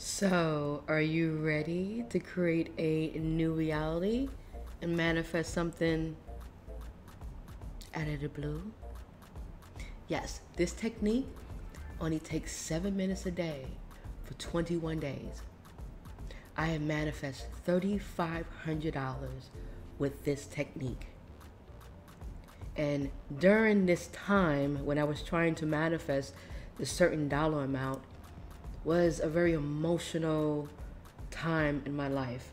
So, are you ready to create a new reality and manifest something out of the blue? Yes, this technique only takes 7 minutes a day for 21 days. I have manifested $3,500 with this technique. And during this time, when I was trying to manifest a certain dollar amount, was a very emotional time in my life.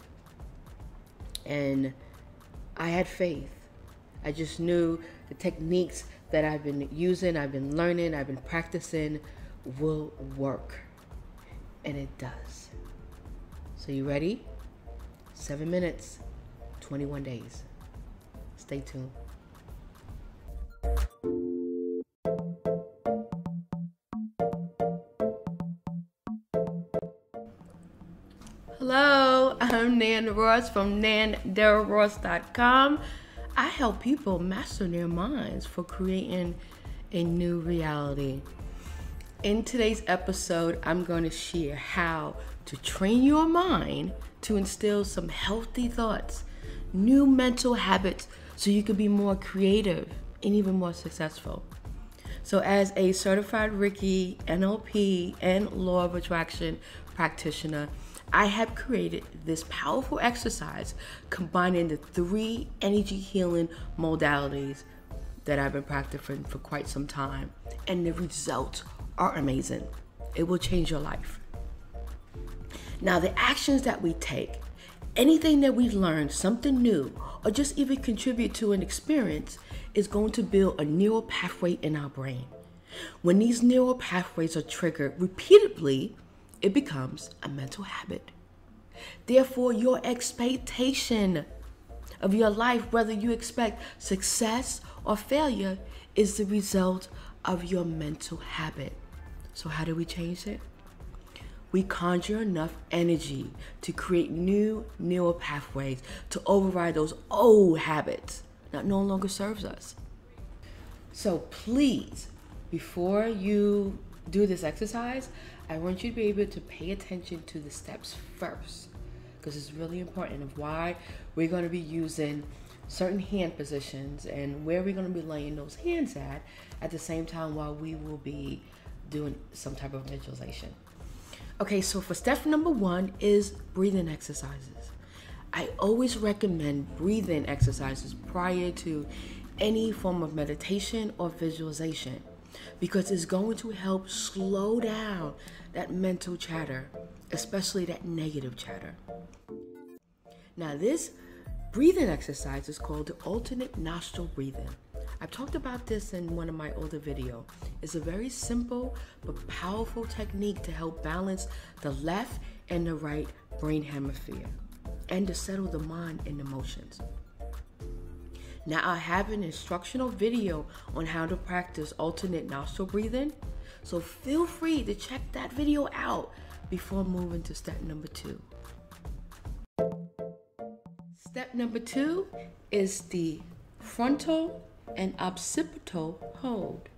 And I had faith. I just knew the techniques that I've been using, I've been learning, I've been practicing will work. And it does. So you ready? 7 minutes, 21 days. Stay tuned. Hello, I'm Nan Ross from nandarross.com. I help people master their minds for creating a new reality. In today's episode, I'm going to share how to train your mind to instill some healthy thoughts, new mental habits, so you can be more creative and even more successful. So as a certified Reiki, NLP, and Law of Attraction Practitioner, I have created this powerful exercise combining the 3 energy healing modalities that I've been practicing for quite some time. And the results are amazing. It will change your life. Now, the actions that we take, anything that we've learned, something new, or just even contribute to an experience, is going to build a neural pathway in our brain. When these neural pathways are triggered repeatedly, it becomes a mental habit. Therefore, your expectation of your life, whether you expect success or failure, is the result of your mental habit. So how do we change it? We conjure enough energy to create new neural pathways to override those old habits that no longer serves us. So please, before you do this exercise, I want you to be able to pay attention to the steps first, because it's really important of why we're going to be using certain hand positions and where we're going to be laying those hands at the same time while we will be doing some type of visualization. Okay, so for step number 1 is breathing exercises. I always recommend breathing exercises prior to any form of meditation or visualization, because it's going to help slow down that mental chatter, especially that negative chatter. Now, this breathing exercise is called the alternate nostril breathing. I've talked about this in one of my older videos. It's a very simple but powerful technique to help balance the left and the right brain hemisphere and to settle the mind and emotions. Now, I have an instructional video on how to practice alternate nostril breathing, so feel free to check that video out before moving to step number 2. Step number 2 is the frontal and occipital hold.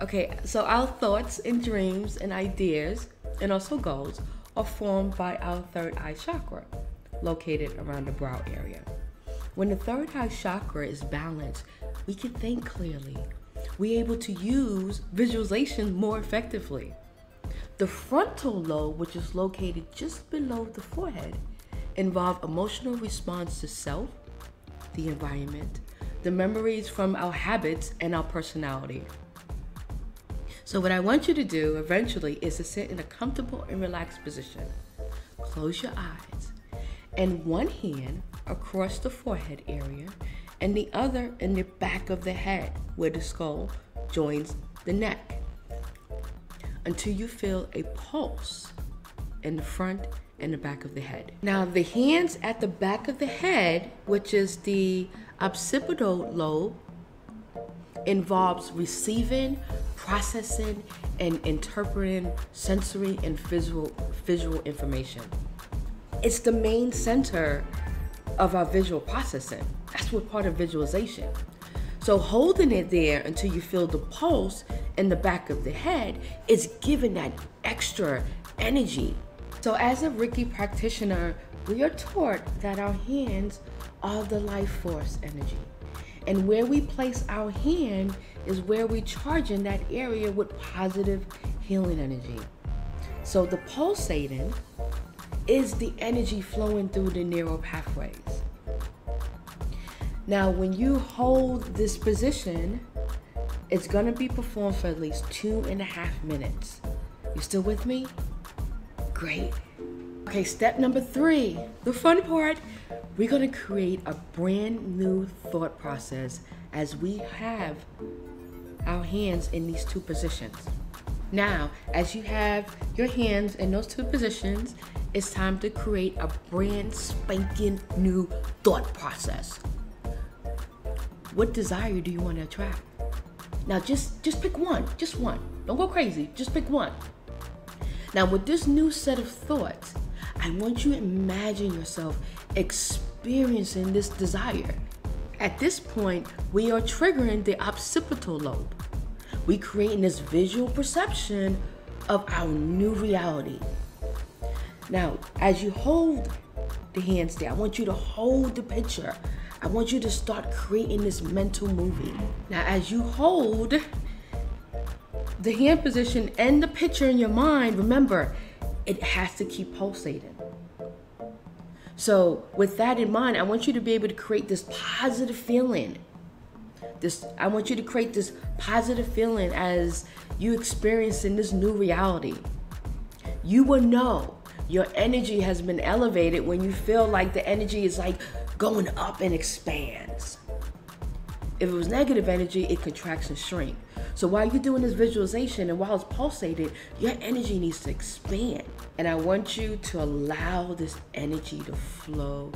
Okay, so our thoughts and dreams and ideas and also goals are formed by our third eye chakra, located around the brow area. When the third eye chakra is balanced, we can think clearly. We're able to use visualization more effectively. The frontal lobe, which is located just below the forehead, involves emotional response to self, the environment, the memories from our habits, and our personality. So what I want you to do eventually is to sit in a comfortable and relaxed position. Close your eyes and one hand across the forehead area and the other in the back of the head where the skull joins the neck until you feel a pulse in the front and the back of the head. Now, the hands at the back of the head, which is the occipital lobe, involves receiving, processing, and interpreting sensory and visual information. It's the main center of our visual processing. That's what part of visualization. So holding it there until you feel the pulse in the back of the head is giving that extra energy So as a Reiki practitioner, we are taught that our hands are the life force energy. And where we place our hand is where we charge in that area with positive healing energy. So the pulsating is the energy flowing through the neural pathways. Now, when you hold this position, it's gonna be performed for at least 2.5 minutes. You still with me? Great. Okay, step number 3, the fun part. We're gonna create a brand new thought process as we have our hands in these 2 positions. Now, as you have your hands in those 2 positions, it's time to create a brand spanking new thought process. What desire do you want to attract? Now, just pick one, just one. Don't go crazy, just pick one. Now, with this new set of thoughts, I want you to imagine yourself experiencing this desire. At this point, we are triggering the occipital lobe. We creating this visual perception of our new reality. Now, as you hold the hands there, I want you to hold the picture. I want you to start creating this mental movie. Now, as you hold the hand position and the picture in your mind, remember, it has to keep pulsating. So with that in mind, I want you to be able to create this positive feeling. I want you to create this positive feeling as you experiencing this new reality. You will know your energy has been elevated when you feel like the energy is like going up and expands. If it was negative energy, it contracts and shrinks. So while you're doing this visualization and while it's pulsating, your energy needs to expand. And I want you to allow this energy to flow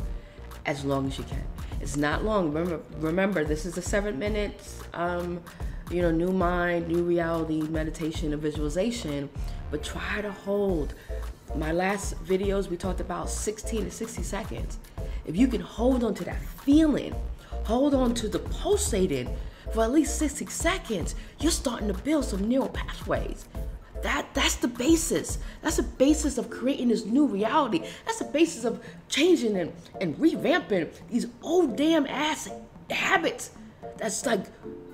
as long as you can. It's not long. Remember, this is a 7 minutes, new mind, new reality, meditation, and visualization. But try to hold. My last videos, we talked about 16 to 60 seconds. If you can hold on to that feeling, hold on to the pulsating for at least 60 seconds, you're starting to build some neural pathways. That's the basis. That's the basis of creating this new reality. That's the basis of changing and revamping these old damn ass habits that's like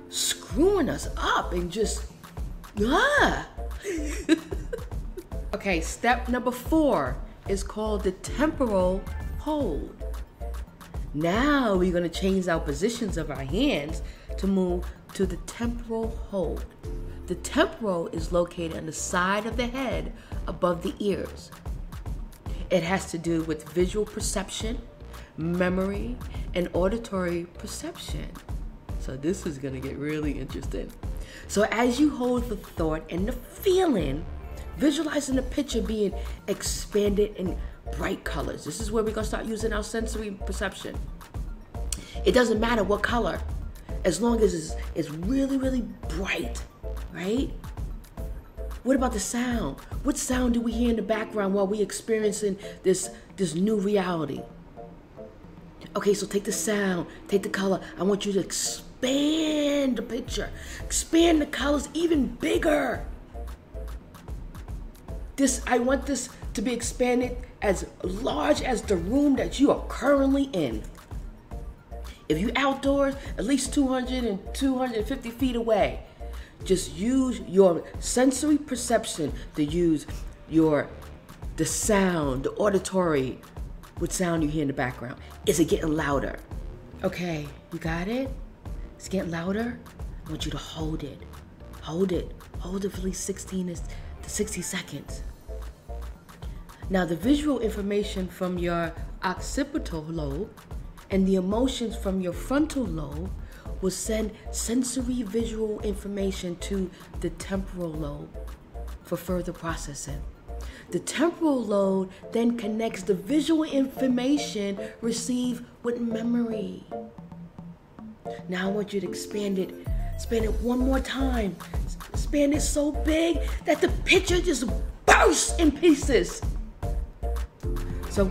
screwing us up and just, Okay, step number 4 is called the temporal hold. Now we're gonna change our positions of our hands to move to the temporal hold. The temporal is located on the side of the head above the ears. It has to do with visual perception, memory, and auditory perception. So this is gonna get really interesting. So as you hold the thought and the feeling, visualizing the picture being expanded in bright colors. This is where we're gonna start using our sensory perception. It doesn't matter what color, as long as it's really, really bright, right? What about the sound? What sound do we hear in the background while we're experiencing this new reality? Okay, so take the sound, take the color. I want you to expand the picture, expand the colors even bigger. I want this to be expanded as large as the room that you are currently in. If you're outdoors, at least 200 and 250 feet away, just use your sensory perception to use the sound, the auditory, what sound you hear in the background. Is it getting louder? Okay, you got it? It's getting louder? I want you to hold it. Hold it for at least 16 to 60 seconds. Now, the visual information from your occipital lobe and the emotions from your frontal lobe will send sensory visual information to the temporal lobe for further processing. The temporal lobe then connects the visual information received with memory. Now I want you to expand it one more time. Expand it so big that the picture just bursts in pieces. So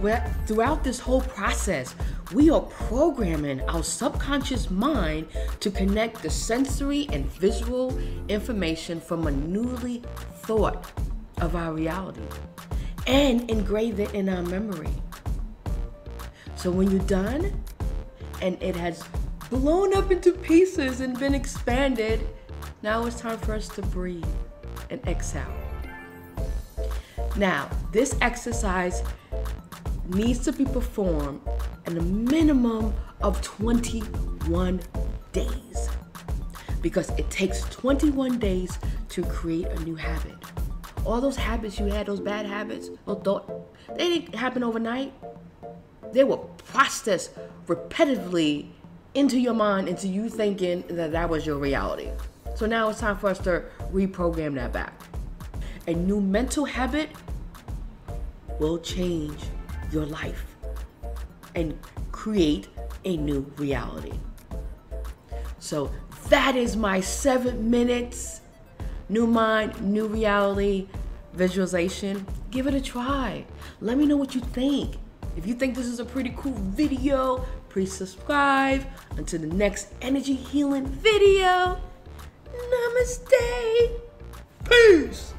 throughout this whole process, we are programming our subconscious mind to connect the sensory and visual information from a newly thought of our reality. and engrave it in our memory. So when you're done and it has blown up into pieces and been expanded, now it's time for us to breathe and exhale. Now, this exercise needs to be performed in a minimum of 21 days because it takes 21 days to create a new habit. All those habits you had, those bad habits, they didn't happen overnight. They were processed repetitively into your mind, into you thinking that that was your reality. So now it's time for us to reprogram that back. A new mental habit will change your life and create a new reality. So that is my 7 minutes, new mind, new reality visualization. Give it a try. Let me know what you think. If you think this is a pretty cool video, please subscribe. Until the next energy healing video, namaste. Peace.